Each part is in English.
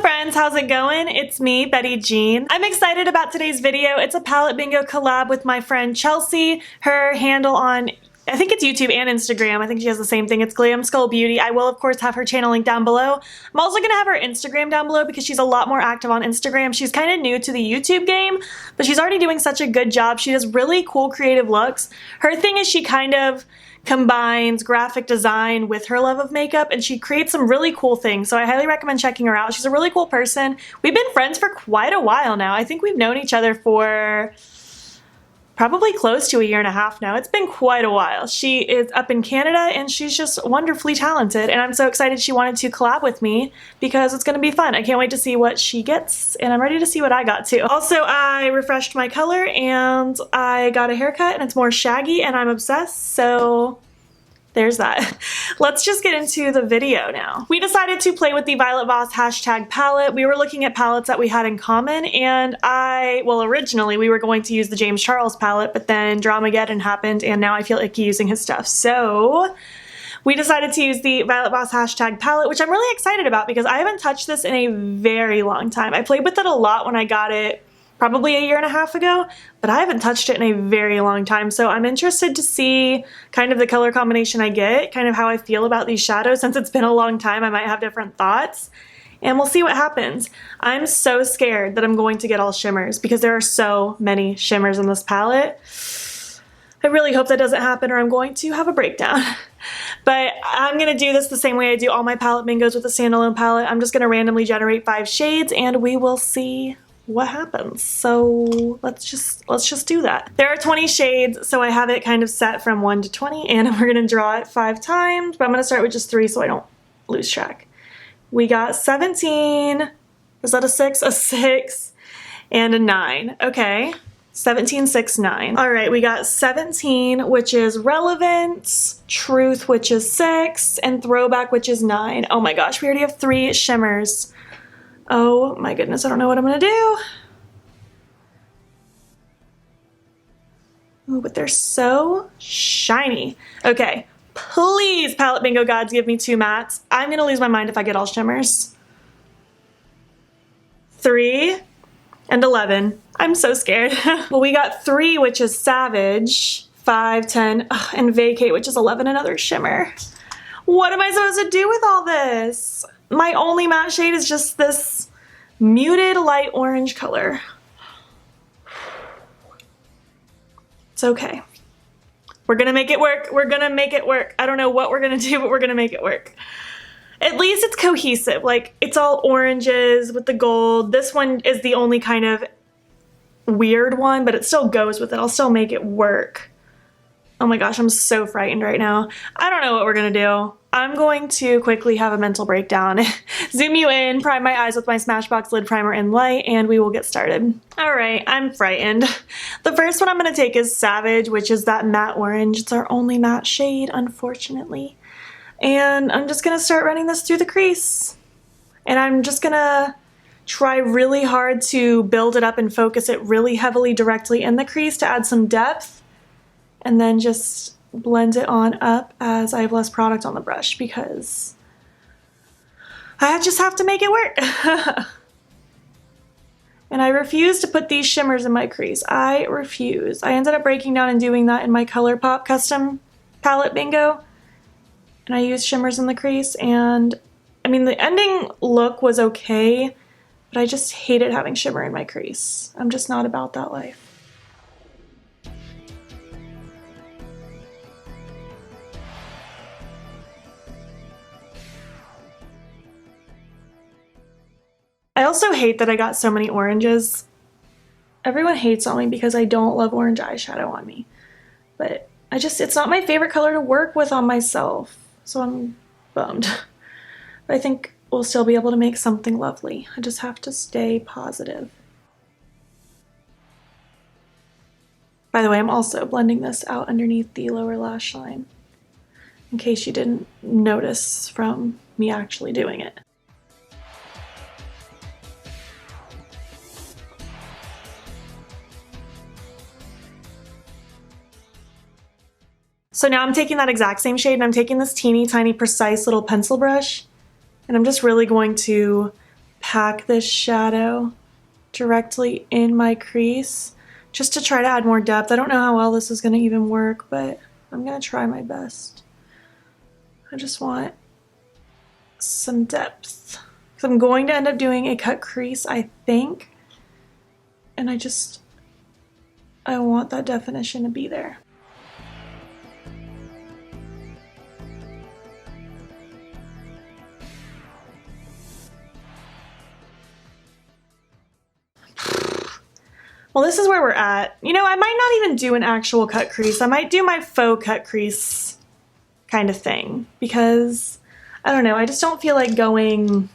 friends, how's it going? It's me, Betty Jean. I'm excited about today's video. It's a palette bingo collab with my friend Chelsea. Her handle on, I think it's YouTube and Instagram. I think she has the same thing. It's Glamskullbeauty. I will, of course, have her channel link down below. I'm also going to have her Instagram down below because she's a lot more active on Instagram. She's kind of new to the YouTube game, but she's already doing such a good job. She does really cool creative looks. Her thing is she kind of combines graphic design with her love of makeup, and she creates some really cool things, so I highly recommend checking her out. She's a really cool person. We've been friends for quite a while now. I think we've known each other for probably close to a year and a half now. It's been quite a while. She is up in Canada and she's just wonderfully talented, and I'm so excited she wanted to collab with me because it's going to be fun. I can't wait to see what she gets, and I'm ready to see what I got too. Also, I refreshed my color and I got a haircut and it's more shaggy and I'm obsessed, so there's that. Let's just get into the video now. We decided to play with the Violet Voss hashtag palette. We were looking at palettes that we had in common, and originally we were going to use the James Charles palette, but then Dramageddon happened and now I feel icky using his stuff. So we decided to use the Violet Voss hashtag palette, which I'm really excited about because I haven't touched this in a very long time. I played with it a lot when I got it probably a year and a half ago, but I haven't touched it in a very long time, so I'm interested to see kind of the color combination I get, kind of how I feel about these shadows. Since it's been a long time, I might have different thoughts, and we'll see what happens. I'm so scared that I'm going to get all shimmers because there are so many shimmers in this palette. I really hope that doesn't happen or I'm going to have a breakdown. But I'm going to do this the same way I do all my palette bingos with a standalone palette. I'm just going to randomly generate 5 shades and we will see what happens. So let's just do that. There are 20 shades, so I have it kind of set from 1 to 20, and we're gonna draw it 5 times, but I'm gonna start with just 3 so I don't lose track. We got 17, was that a 6? A 6 and a 9. Okay, 17, 6, 9. All right, we got 17, which is relevant, truth, which is 6, and throwback, which is 9. Oh my gosh, we already have 3 shimmers. Oh my goodness, I don't know what I'm gonna do. Ooh, but they're so shiny. Okay, please, palette bingo gods, give me 2 mattes. I'm gonna lose my mind if I get all shimmers. 3 and 11. I'm so scared. Well, we got 3, which is Savage, 5, 10, and Vacate, which is 11, another shimmer. What am I supposed to do with all this? My only matte shade is just this muted light orange color. It's okay. We're gonna make it work. We're gonna make it work. I don't know what we're gonna do, but we're gonna make it work. At least it's cohesive. Like, it's all oranges with the gold. This one is the only kind of weird one, but it still goes with it. I'll still make it work. Oh my gosh, I'm so frightened right now. I don't know what we're gonna do. I'm going to quickly have a mental breakdown, zoom you in, prime my eyes with my Smashbox lid primer in light, and we will get started. All right, I'm frightened. The first one I'm gonna take is Savage, which is that matte orange. It's our only matte shade, unfortunately. And I'm just gonna start running this through the crease. And I'm just gonna try really hard to build it up and focus it really heavily directly in the crease to add some depth. And then just blend it on up as I have less product on the brush because I just have to make it work. And I refuse to put these shimmers in my crease. I refuse. I ended up breaking down and doing that in my ColourPop custom palette bingo. And I used shimmers in the crease, and I mean, the ending look was okay, but I just hated having shimmer in my crease. I'm just not about that life. I also hate that I got so many oranges. Everyone hates on me because I don't love orange eyeshadow on me. But it's not my favorite color to work with on myself. So I'm bummed. But I think we'll still be able to make something lovely. I just have to stay positive. By the way, I'm also blending this out underneath the lower lash line, in case you didn't notice from me actually doing it. So now I'm taking that exact same shade and I'm taking this teeny tiny precise little pencil brush, and I'm just really going to pack this shadow directly in my crease just to try to add more depth. I don't know how well this is going to even work, but I'm going to try my best. I just want some depth. So I'm going to end up doing a cut crease, I think. And I want that definition to be there. Well, this is where we're at. You know, I might not even do an actual cut crease. I might do my faux cut crease kind of thing because, I don't know, I just don't feel like going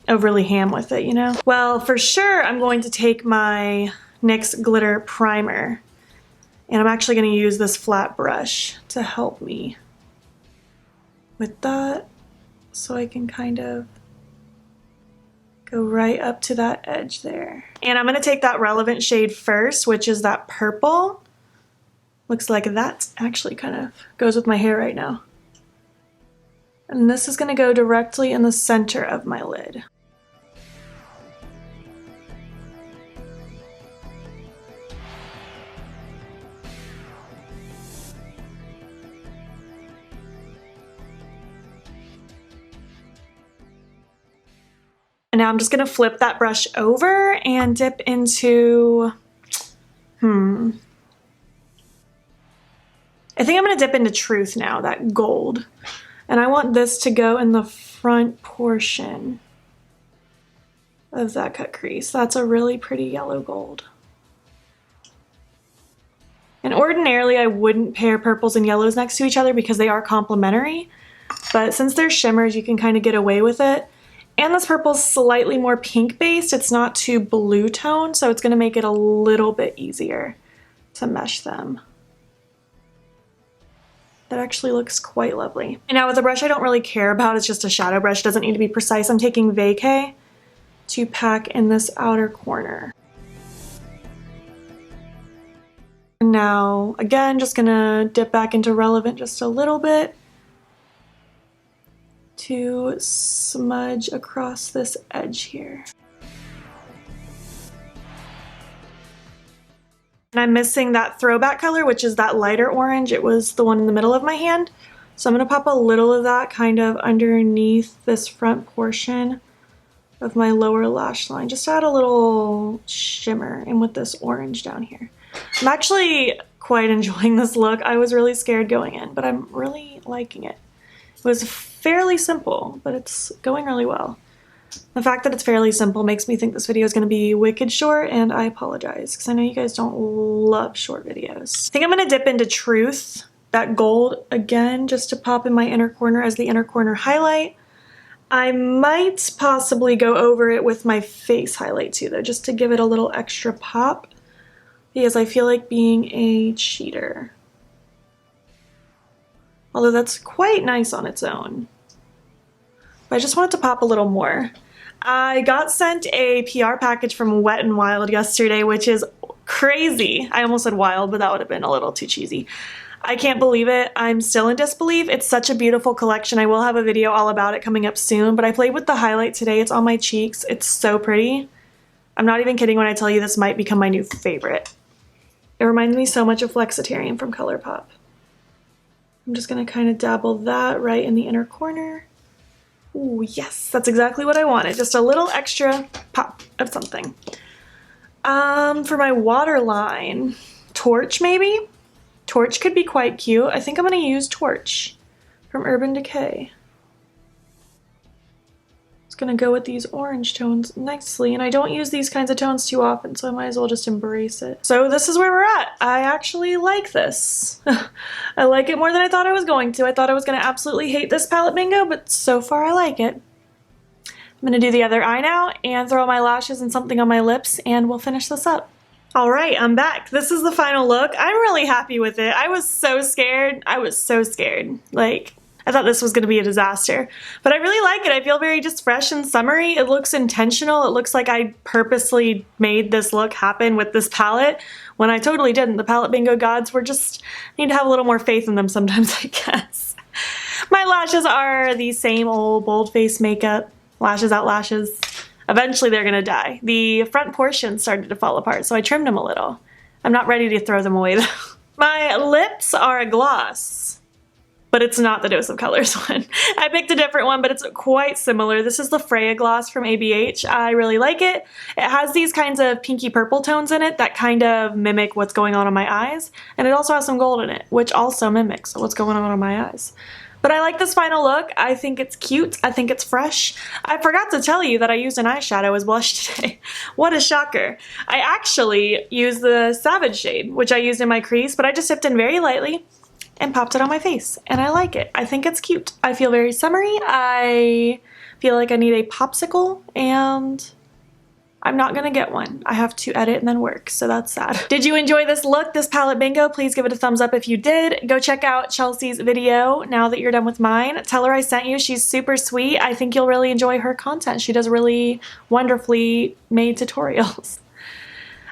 overly ham with it, you know? Well, for sure, I'm going to take my NYX Glitter Primer, and I'm actually going to use this flat brush to help me with that, so I can kind of go right up to that edge there. And I'm going to take that relevant shade first, which is that purple. Looks like that actually kind of goes with my hair right now. And this is going to go directly in the center of my lid. And now I'm just going to flip that brush over and dip into, I think I'm going to dip into Truth now, that gold. And I want this to go in the front portion of that cut crease. That's a really pretty yellow gold. And ordinarily I wouldn't pair purples and yellows next to each other because they are complementary. But since they're shimmers, you can kind of get away with it. And this purple's slightly more pink based. It's not too blue tone, so it's going to make it a little bit easier to mesh them. That actually looks quite lovely. And now with a brush I don't really care about, it's just a shadow brush, it doesn't need to be precise. I'm taking Decay to pack in this outer corner. And now, again, just gonna dip back into Relevant just a little bit to smudge across this edge here. And I'm missing that throwback color, which is that lighter orange. It was the one in the middle of my hand. So I'm gonna pop a little of that kind of underneath this front portion of my lower lash line, just to add a little shimmer, and with this orange down here. I'm actually quite enjoying this look. I was really scared going in, but I'm really liking it. It was fairly simple, but it's going really well. The fact that it's fairly simple makes me think this video is going to be wicked short, and I apologize because I know you guys don't love short videos. I think I'm going to dip into Truth, that gold again, just to pop in my inner corner as the inner corner highlight. I might possibly go over it with my face highlight too though, just to give it a little extra pop, because I feel like being a cheater. Although that's quite nice on its own. But I just wanted to pop a little more. I got sent a PR package from Wet n Wild yesterday, which is crazy. I almost said wild, but that would have been a little too cheesy. I can't believe it. I'm still in disbelief. It's such a beautiful collection. I will have a video all about it coming up soon, but I played with the highlight today. It's on my cheeks. It's so pretty. I'm not even kidding when I tell you this might become my new favorite. It reminds me so much of Flexitarian from ColourPop. I'm just gonna kind of dabble that right in the inner corner. Ooh, yes, that's exactly what I wanted. Just a little extra pop of something. For my waterline, Torch maybe? Torch could be quite cute. I think I'm gonna use Torch from Urban Decay. It's gonna go with these orange tones nicely, and I don't use these kinds of tones too often, so I might as well just embrace it. So this is where we're at. I actually like this. I like it more than I thought I was going to. I thought I was gonna absolutely hate this palette bingo, but so far I like it. I'm gonna do the other eye now and throw my lashes and something on my lips, and we'll finish this up. All right, I'm back. This is the final look. I'm really happy with it. I was so scared. I was so scared. Like, I thought this was going to be a disaster, but I really like it. I feel very just fresh and summery. It looks intentional. It looks like I purposely made this look happen with this palette when I totally didn't. The palette bingo gods were just, need to have a little more faith in them sometimes, I guess. My lashes are the same old bold face makeup. Lashes out lashes. Eventually they're gonna die. The front portion started to fall apart, so I trimmed them a little. I'm not ready to throw them away though. My lips are a gloss, but it's not the Dose of Colors one. I picked a different one, but it's quite similar. This is the Freya Gloss from ABH. I really like it. It has these kinds of pinky purple tones in it that kind of mimic what's going on in my eyes. And it also has some gold in it, which also mimics what's going on in my eyes. But I like this final look. I think it's cute. I think it's fresh. I forgot to tell you that I used an eyeshadow as blush today. What a shocker. I actually used the Savage shade, which I used in my crease, but I just dipped in very lightly and popped it on my face. And I like it. I think it's cute. I feel very summery. I feel like I need a popsicle, and I'm not gonna get one. I have to edit and then work, so that's sad. Did you enjoy this look, this palette bingo? Please give it a thumbs up if you did. Go check out Chelsea's video now that you're done with mine. Tell her I sent you. She's super sweet. I think you'll really enjoy her content. She does really wonderfully made tutorials.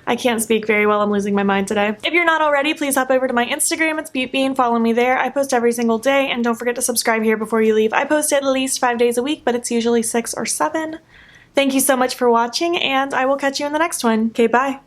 I can't speak very well. I'm losing my mind today. If you're not already, please hop over to my Instagram. It's beautbean. Follow me there. I post every single day, and don't forget to subscribe here before you leave. I post at least 5 days a week, but it's usually 6 or 7. Thank you so much for watching, and I will catch you in the next one. Okay, bye.